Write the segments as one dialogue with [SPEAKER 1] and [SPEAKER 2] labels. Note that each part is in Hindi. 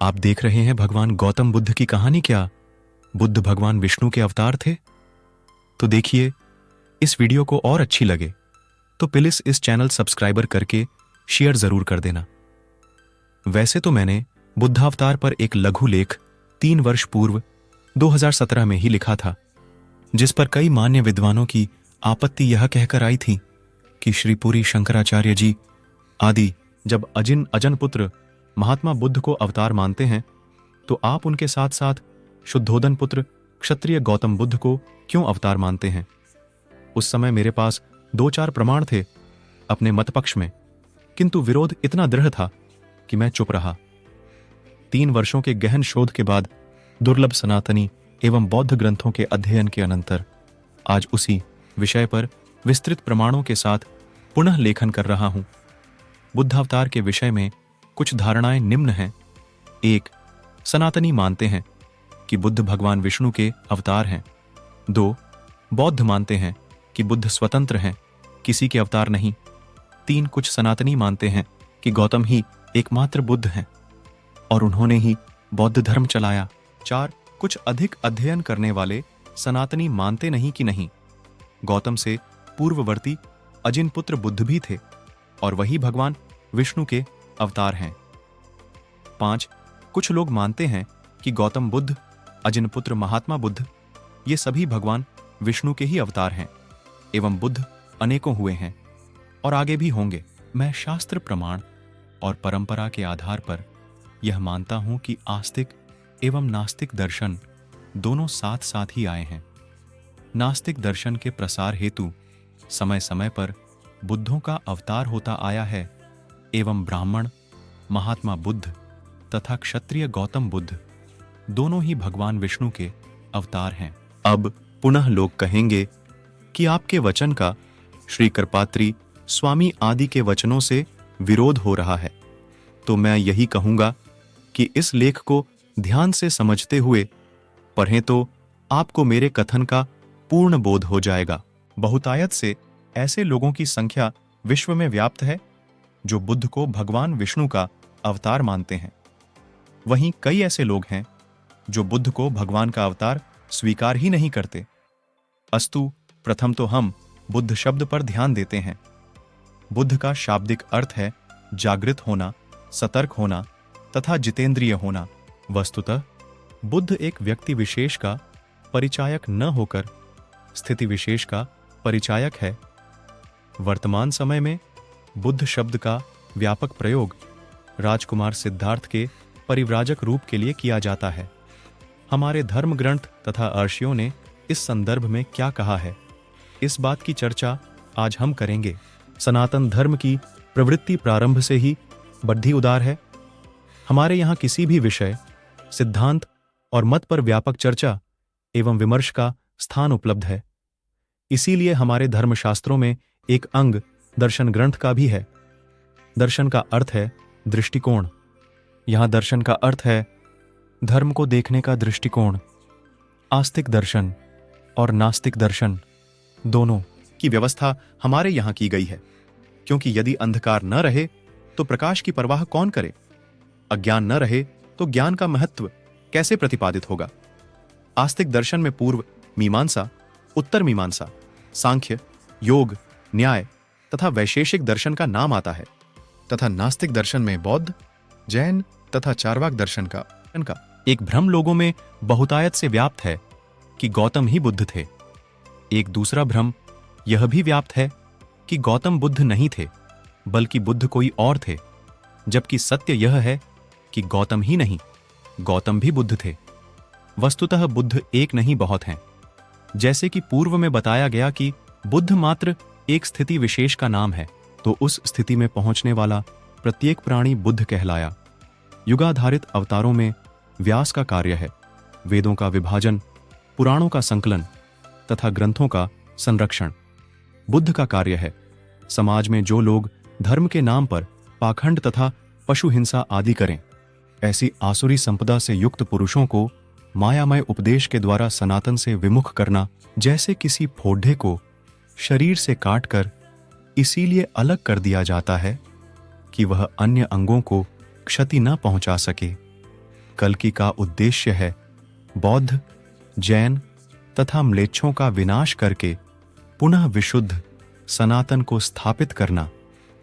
[SPEAKER 1] आप देख रहे हैं भगवान गौतम बुद्ध की कहानी। क्या बुद्ध भगवान विष्णु के अवतार थे? तो देखिए, इस वीडियो को और अच्छी लगे तो प्लीज इस चैनल सब्सक्राइबर करके शेयर जरूर कर देना। वैसे तो मैंने बुद्धावतार पर एक लघु लेख 3 वर्ष पूर्व 2017 में ही लिखा था, जिस पर कई मान्य विद्वानों की आपत्ति यह कहकर आई थी कि श्री पुरी शंकराचार्य जी आदि जब अजन पुत्र महात्मा बुद्ध को अवतार मानते हैं तो आप उनके साथ साथ शुद्धोदन पुत्र क्षत्रिय गौतम बुद्ध को क्यों अवतार मानते हैं। उस समय मेरे पास 2-4 प्रमाण थे अपने मत पक्ष में, किंतु विरोध इतना दृढ़ था कि मैं चुप रहा। 3 वर्षों के गहन शोध के बाद दुर्लभ सनातनी एवं बौद्ध ग्रंथों के अध्ययन के अनंतर आज उसी विषय पर विस्तृत प्रमाणों के साथ पुनः लेखन कर रहा हूं। बुद्धावतार के विषय में कुछ धारणाएं निम्न हैं। 1. सनातनी मानते हैं कि बुद्ध भगवान विष्णु के अवतार हैं। 2. बौद्ध मानते हैं कि बुद्ध स्वतंत्र हैं, किसी के अवतार नहीं। 3. कुछ सनातनी मानते हैं कि गौतम ही एकमात्र बुद्ध हैं और उन्होंने ही बौद्ध धर्म चलाया। 4. कुछ अधिक अध्ययन करने वाले सनातनी मानते नहीं कि नहीं, गौतम से पूर्ववर्ती अजिन पुत्र बुद्ध भी थे और वही भगवान विष्णु के अवतार हैं। 5. कुछ लोग मानते हैं कि गौतम बुद्ध, अजिन पुत्र महात्मा बुद्ध, ये सभी भगवान विष्णु के ही अवतार हैं एवं बुद्ध अनेकों हुए हैं और आगे भी होंगे। मैं शास्त्र प्रमाण और परंपरा के आधार पर यह मानता हूं कि आस्तिक एवं नास्तिक दर्शन दोनों साथ साथ ही आए हैं। नास्तिक दर्शन के प्रसार हेतु समय समय पर बुद्धों का अवतार होता आया है एवं ब्राह्मण महात्मा बुद्ध तथा क्षत्रिय गौतम बुद्ध दोनों ही भगवान विष्णु के अवतार हैं। अब पुनः लोग कहेंगे कि आपके वचन का श्री करपात्री स्वामी आदि के वचनों से विरोध हो रहा है, तो मैं यही कहूंगा कि इस लेख को ध्यान से समझते हुए पढ़ें तो आपको मेरे कथन का पूर्ण बोध हो जाएगा। बहुतायत से ऐसे लोगों की संख्या विश्व में व्याप्त है जो बुद्ध को भगवान विष्णु का अवतार मानते हैं। वहीं कई ऐसे लोग हैं जो बुद्ध को भगवान का अवतार स्वीकार ही नहीं करते। अस्तु, प्रथम तो हम बुद्ध शब्द पर ध्यान देते हैं। बुद्ध का शाब्दिक अर्थ है जागृत होना, सतर्क होना तथा जितेंद्रिय होना। वस्तुतः बुद्ध एक व्यक्ति विशेष का परिचायक न होकर स्थिति विशेष का परिचायक है। वर्तमान समय में बुद्ध शब्द का व्यापक प्रयोग राजकुमार सिद्धार्थ के परिव्राजक रूप के लिए किया जाता है। हमारे धर्म ग्रंथ तथा अर्षियों ने इस संदर्भ में क्या कहा है, इस बात की चर्चा आज हम करेंगे। सनातन धर्म की प्रवृत्ति प्रारंभ से ही बड्ढी उदार है। हमारे यहाँ किसी भी विषय, सिद्धांत और मत पर व्यापक चर्चा एवं विमर्श का स्थान उपलब्ध है। इसीलिए हमारे धर्मशास्त्रों में एक अंग दर्शन ग्रंथ का भी है। दर्शन का अर्थ है दृष्टिकोण। यहां दर्शन का अर्थ है धर्म को देखने का दृष्टिकोण। आस्तिक दर्शन और नास्तिक दर्शन दोनों की व्यवस्था हमारे यहां की गई है, क्योंकि यदि अंधकार न रहे तो प्रकाश की परवाह कौन करे? अज्ञान न रहे तो ज्ञान का महत्व कैसे प्रतिपादित होगा? आस्तिक दर्शन में पूर्व मीमांसा, उत्तर मीमांसा, सांख्य, योग, न्याय तथा वैशेषिक दर्शन का नाम आता है तथा नास्तिक दर्शन में बौद्ध, जैन तथा चार्वाक दर्शन का एक भ्रम लोगों में बहुतायत से व्याप्त है कि गौतम ही बुद्ध थे। एक दूसरा भ्रम यह भी व्याप्त है कि गौतम बुद्ध नहीं थे बल्कि बुद्ध कोई और थे, जबकि सत्य यह है कि गौतम ही नहीं, गौतम भी बुद्ध थे। वस्तुतः बुद्ध एक नहीं बहुत हैं। जैसे कि पूर्व में बताया गया कि बुद्ध मात्र एक स्थिति विशेष का नाम है, तो उस स्थिति में पहुंचने वाला प्रत्येक प्राणी बुद्ध कहलाया। युगाधारित अवतारों में व्यास का कार्य है वेदों का विभाजन, पुराणों का संकलन तथा ग्रंथों का संरक्षण। बुद्ध का कार्य है समाज में जो लोग धर्म के नाम पर पाखंड तथा पशु हिंसा आदि करें, ऐसी आसुरी संपदा से युक्त पुरुषों को मायामय उपदेश के द्वारा सनातन से विमुख करना। जैसे किसी फोड्ढे को शरीर से काटकर इसीलिए अलग कर दिया जाता है कि वह अन्य अंगों को क्षति न पहुंचा सके, कल्कि का उद्देश्य है बौद्ध, जैन तथा म्लेच्छों का विनाश करके पुनः विशुद्ध सनातन को स्थापित करना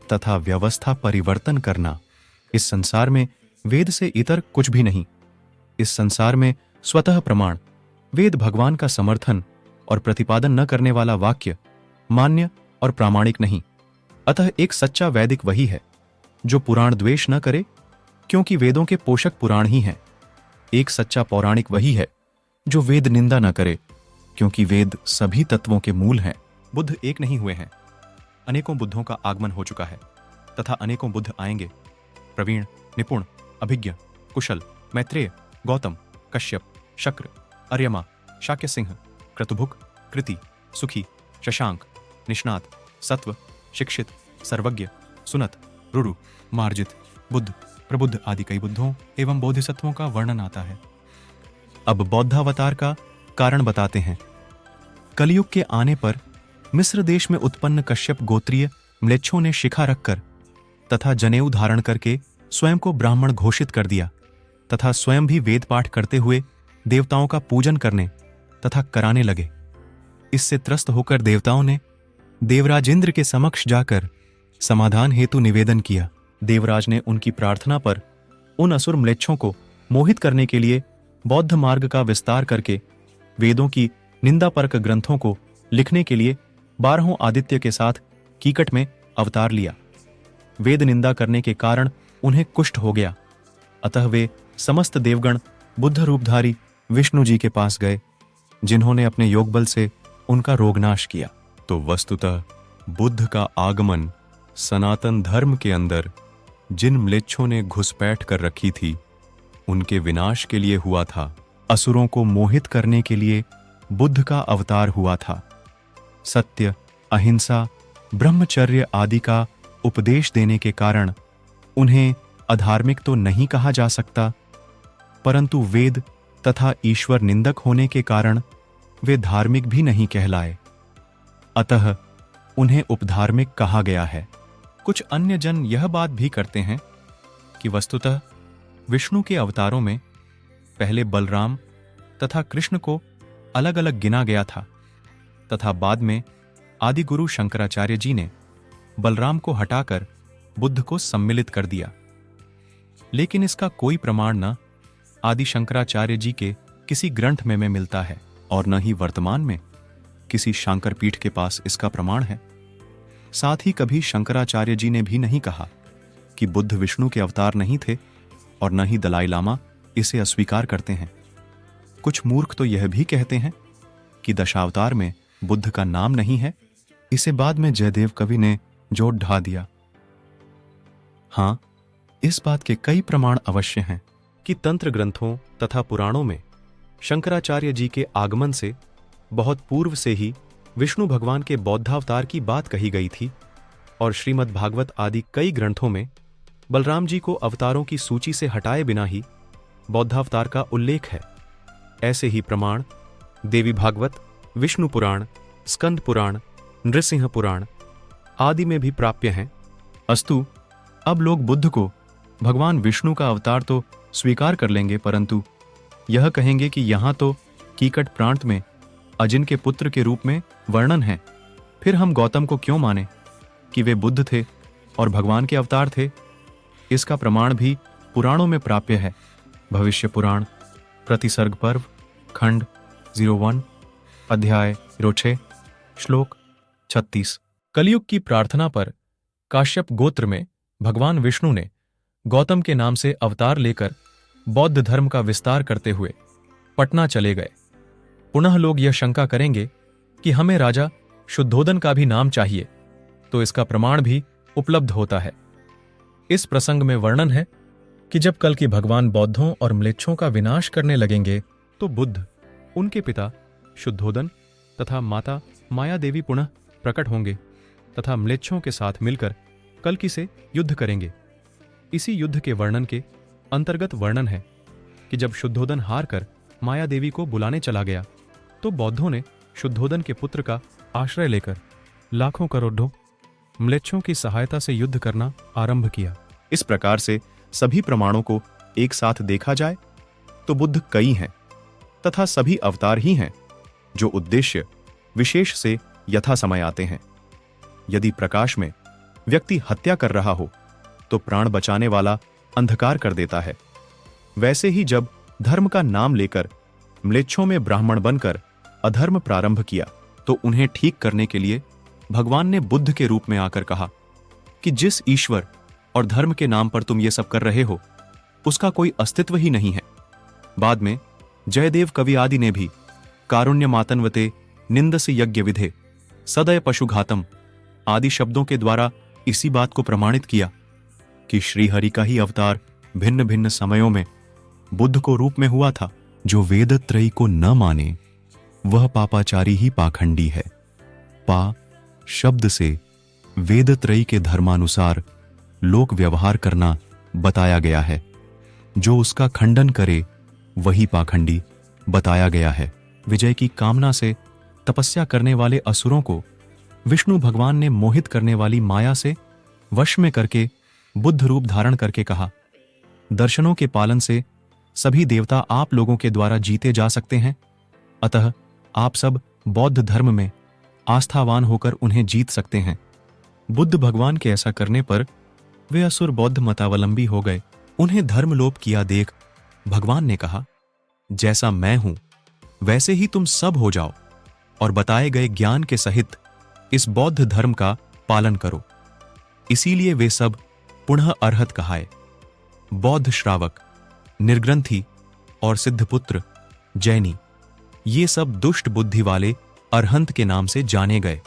[SPEAKER 1] तथा व्यवस्था परिवर्तन करना। इस संसार में वेद से इतर कुछ भी नहीं। इस संसार में स्वतः प्रमाण वेद भगवान का समर्थन और प्रतिपादन न करने वाला वाक्य मान्य और प्रामाणिक नहीं। अतः एक सच्चा वैदिक वही है जो पुराण द्वेष न करे, क्योंकि वेदों के पोषक पुराण ही हैं। एक सच्चा पौराणिक वही है जो वेद निंदा न करे, क्योंकि वेद सभी तत्वों के मूल हैं। बुद्ध एक नहीं हुए हैं, अनेकों बुद्धों का आगमन हो चुका है तथा अनेकों बुद्ध आएंगे। प्रवीण, निपुण, अभिज्ञ, कुशल, मैत्रेय, गौतम, कश्यप, शक्र, अर्यमा, शाक्य सिंह, क्रतुभुक, कृति, सुखी, शशांक, निष्णात, सत्व, शिक्षित, सर्वज्ञ, सुनत, रुरु, मार्जित, बुद्ध, प्रबुद्ध आदि कई बुद्धों एवं बोधिसत्वों का वर्णन आता है। अब बौद्धावतार का कारण बताते हैं। कलयुग के आने पर मिस्र देश में उत्पन्न कश्यप गोत्रीय म्लेच्छों ने शिखा रखकर तथा जनेऊ धारण करके स्वयं को ब्राह्मण घोषित कर दिया तथा स्वयं भी वेद पाठ करते हुए देवताओं का पूजन करने तथा कराने लगे। इससे त्रस्त होकर देवताओं ने देवराजेंद्र के समक्ष जाकर समाधान हेतु निवेदन किया। देवराज ने उनकी प्रार्थना पर उन असुर म्लेच्छों को मोहित करने के लिए बौद्ध मार्ग का विस्तार करके वेदों की निंदापरक ग्रंथों को लिखने के लिए 12 आदित्य के साथ कीकट में अवतार लिया। वेद निंदा करने के कारण उन्हें कुष्ठ हो गया, अतः वे समस्त देवगण बुद्ध रूपधारी विष्णु जी के पास गए, जिन्होंने अपने योग बल से उनका रोगनाश किया। तो वस्तुतः बुद्ध का आगमन सनातन धर्म के अंदर जिन म्लेच्छों ने घुसपैठ कर रखी थी, उनके विनाश के लिए हुआ था। असुरों को मोहित करने के लिए बुद्ध का अवतार हुआ था। सत्य, अहिंसा, ब्रह्मचर्य आदि का उपदेश देने के कारण उन्हें अधार्मिक तो नहीं कहा जा सकता, परंतु वेद तथा ईश्वर निंदक होने के कारण वे धार्मिक भी नहीं कहलाए, अतः उन्हें उपधार्मिक कहा गया है। कुछ अन्य जन यह बात भी करते हैं कि वस्तुतः विष्णु के अवतारों में पहले बलराम तथा कृष्ण को अलग अलग गिना गया था तथा बाद में आदि गुरु शंकराचार्य जी ने बलराम को हटाकर बुद्ध को सम्मिलित कर दिया। लेकिन इसका कोई प्रमाण न आदि शंकराचार्य जी के किसी ग्रंथ में मिलता है और न ही वर्तमान में किसी शांकर पीठ के पास इसका प्रमाण है। साथ ही कभी शंकराचार्य जी ने भी नहीं कहा कि बुद्ध विष्णु के अवतार नहीं थे और न ही दलाई लामा इसे अस्वीकार करते हैं। कुछ मूर्ख तो यह भी कहते हैं कि दशावतार में बुद्ध का नाम नहीं है। इसे बाद में जयदेव कवि ने जोड़ ढा दिया। हां, इस बात के कई प्रमाण अवश्य हैं कि तंत्र ग्रंथों तथा पुराणों में शंकराचार्य जी के आगमन से बहुत पूर्व से ही विष्णु भगवान के बौद्धावतार की बात कही गई थी और श्रीमद् भागवत आदि कई ग्रंथों में बलराम जी को अवतारों की सूची से हटाए बिना ही बौद्धावतार का उल्लेख है। ऐसे ही प्रमाण देवी भागवत, विष्णु पुराण, स्कंद पुराण, नृसिंह पुराण आदि में भी प्राप्य हैं। अस्तु, अब लोग बुद्ध को भगवान विष्णु का अवतार तो स्वीकार कर लेंगे, परंतु यह कहेंगे कि यहां तो कीकट प्रांत में अजिन के पुत्र के रूप में वर्णन है, फिर हम गौतम को क्यों माने कि वे बुद्ध थे और भगवान के अवतार थे। इसका प्रमाण भी पुराणों में प्राप्य है। भविष्य पुराण, प्रतिसर्ग पर्व, खंड 01, अध्याय 06, श्लोक 36। कलयुग की प्रार्थना पर काश्यप गोत्र में भगवान विष्णु ने गौतम के नाम से अवतार लेकर बौद्ध धर्म का विस्तार करते हुए पटना चले गए। पुनः लोग यह शंका करेंगे कि हमें राजा शुद्धोदन का भी नाम चाहिए, तो इसका प्रमाण भी उपलब्ध होता है। इस प्रसंग में वर्णन है कि जब कल की भगवान बौद्धों और म्लेच्छों का विनाश करने लगेंगे, तो बुद्ध, उनके पिता शुद्धोदन तथा माता माया देवी पुनः प्रकट होंगे तथा म्लेच्छों के साथ मिलकर कल्कि से युद्ध करेंगे। इसी युद्ध के वर्णन के अंतर्गत वर्णन है कि जब शुद्धोदन हार कर माया देवी को बुलाने चला गया, तो बौद्धों ने शुद्धोदन के पुत्र का आश्रय लेकर लाखों करोड़ों म्लेच्छों की सहायता से युद्ध करना आरंभ किया। इस प्रकार से सभी प्रमाणों को एक साथ देखा जाए तो बुद्ध कई हैं तथा सभी अवतार ही हैं जो उद्देश्य विशेष से यथा समय आते हैं। यदि प्रकाश में व्यक्ति हत्या कर रहा हो तो प्राण बचाने वाला अंधकार कर देता है। वैसे ही जब धर्म का नाम लेकर म्लेच्छों में ब्राह्मण बनकर अधर्म प्रारंभ किया तो उन्हें ठीक करने के लिए भगवान ने बुद्ध के रूप में आकर कहा कि जिस ईश्वर और धर्म के नाम पर तुम ये सब कर रहे हो उसका कोई अस्तित्व ही नहीं है। बाद में जयदेव कवि आदि ने भी कारुण्य मातन्वते निंदस यज्ञ विधे सदय पशुघातम आदि शब्दों के द्वारा इसी बात को प्रमाणित किया कि श्रीहरि का ही अवतार भिन्न भिन्न समयों में बुद्ध को रूप में हुआ था। जो वेदत्रयी को न माने वह पापाचारी ही पाखंडी है। पा शब्द से वेदत्रयी के धर्मानुसार लोक व्यवहार करना बताया गया है। जो उसका खंडन करे वही पाखंडी बताया गया है। विजय की कामना से तपस्या करने वाले असुरों को विष्णु भगवान ने मोहित करने वाली माया से वश में करके बुद्ध रूप धारण करके कहा, दर्शनों के पालन से सभी देवता आप लोगों के द्वारा जीते जा सकते हैं, अतः आप सब बौद्ध धर्म में आस्थावान होकर उन्हें जीत सकते हैं। बुद्ध भगवान के ऐसा करने पर वे असुर बौद्ध मतावलंबी हो गए। उन्हें धर्मलोप किया देख भगवान ने कहा, जैसा मैं हूं वैसे ही तुम सब हो जाओ और बताए गए ज्ञान के सहित इस बौद्ध धर्म का पालन करो। इसीलिए वे सब पुनः अर्हत कहाए। बौद्ध श्रावक, निर्ग्रंथी और सिद्धपुत्र, जैनी ये सब दुष्ट बुद्धि वाले अरहंत के नाम से जाने गए।